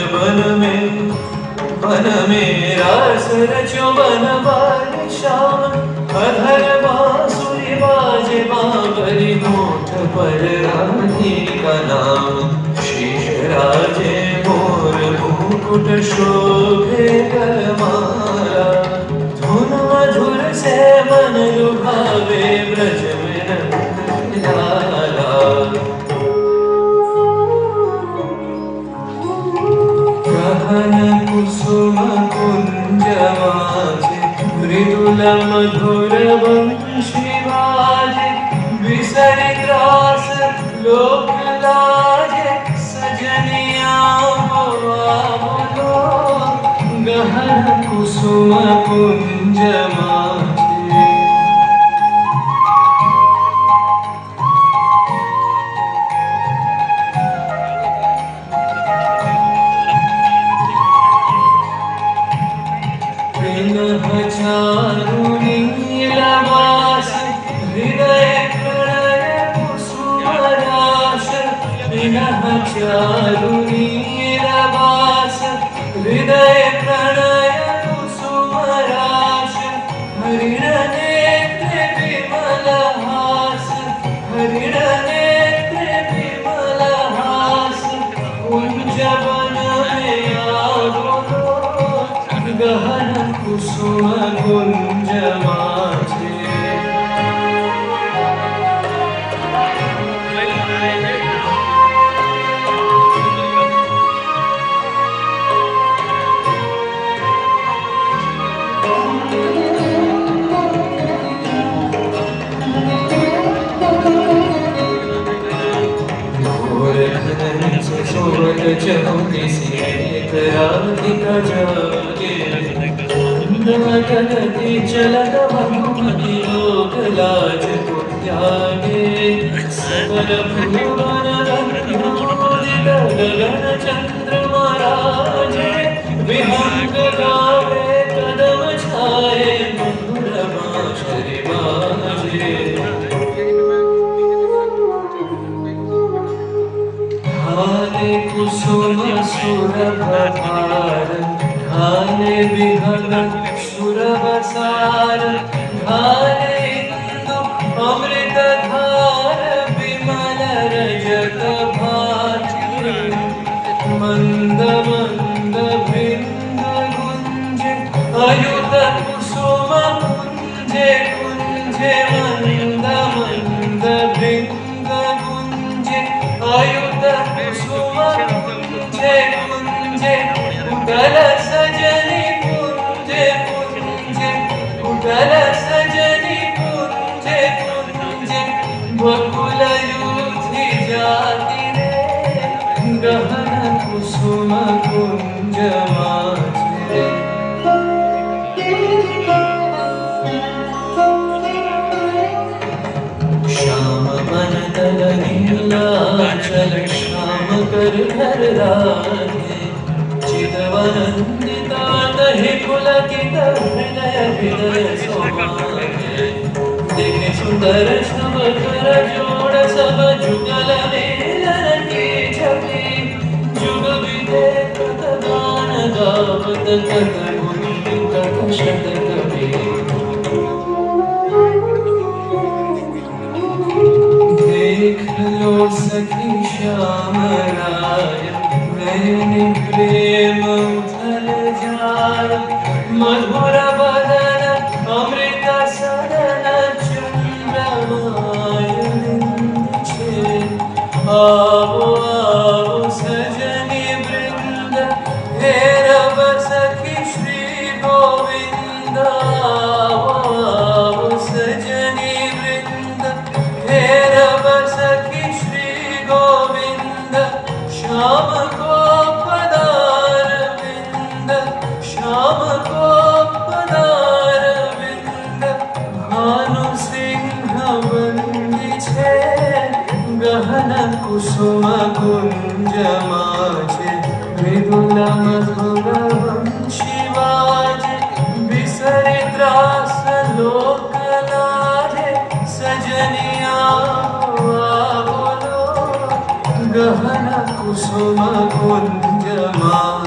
One में रास रचो बनवारी श्याम अधर बांसुरी बाजे बांबरी होठ पर राधिका नाम शीश राजे मोर मुकुट शोभे करमाला धुन मधुर से मन लुभावे ब्रज में नंद लाला गहन कुसुम कुंज माझे मृदुल मधुर वंशी बाजे बिसरि त्रास लोक लाजे सजनिया बोलो गहन कुसुम कुंज माझे नीलवास हृदय प्रणय कुसुमराश चारु नीलवास हृदय प्रणय कुसुमराश हरिण नेत्र विमल हास हरिण नेत्र विमल हास कुंज वन में आवो गहन कुसुम कुंज माझे घोर घन से सोवत चहुनी से राधिका जागे गगति चलत भगुमति लोक लाज को त्यागे सकल भुवन रंगोदित गगन चंद्रमा राजे विहंग गावे कदम छाए मधुर बांसुरी बाजे हाले कुसुम सुरभार हाले विहंग सुरवसार हाले इंदु अमृत धार विमल रजत भाति मंद मंद बिंद गुंजे अयुत कुसुम कुंजे कुंजे मंद मंद बिंद गुंजे अयुत कुसुम कुंजे कुंजे उदल सजनी उदल सजनी कुंजे कुंजे बकुल युधि जाति रे गहन कुसुम कुंज माझे श्याम मन तल नीलाचल श्याम कर धर राधे चिदवनंदिता दहि पुलकित हृदय हृदय सोमागे देखे सुंदर सब कर जोड़ सब जुगल मेलन की छवि जुग विदे कत गान गावत कत गुनी कत शत कवि देख लो सखी श्याम राय नैन प्रेम उथल जाय मधुर बदन अमृत सदन चंद्रमाय छे आवो आवो सजनी वृंद हे रब सखी श्री गोविंद आवो आवो सजनी वृंद हे रब सखी श्री गोविंद श्याम को पदार विंद श्याम को पदार विंद भानु सिंह बंदी छे गहन कुसुम कुंज माझे मृदुल मधुर वंशी बाजे बिसरि त्रास लोक लाजे सजनिया बोलो गहन कुसुम कुंज माझे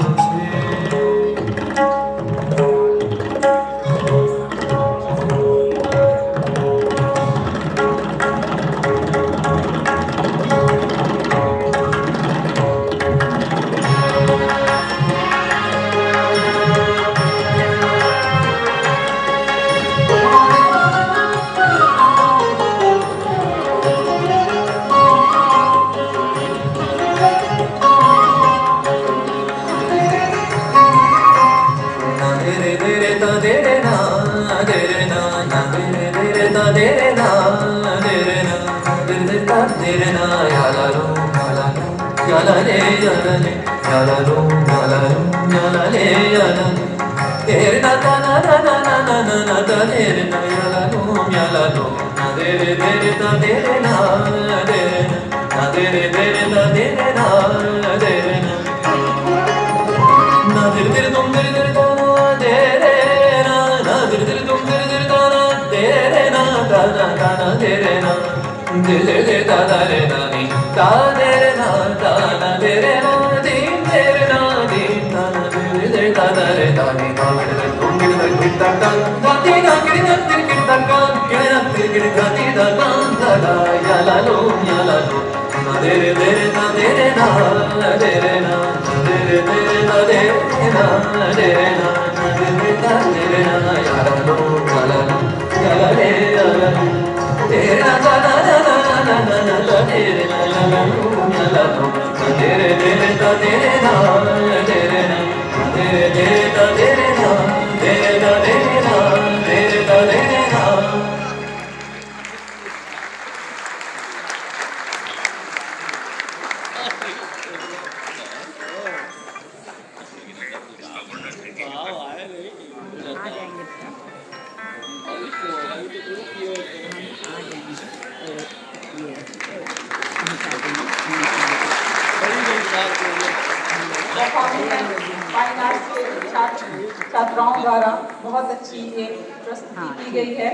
छात्राओं द्वारा बहुत अच्छी एक प्रस्तुति की गई है।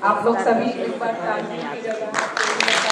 आप लोग सभी एक बार तालियों की जगह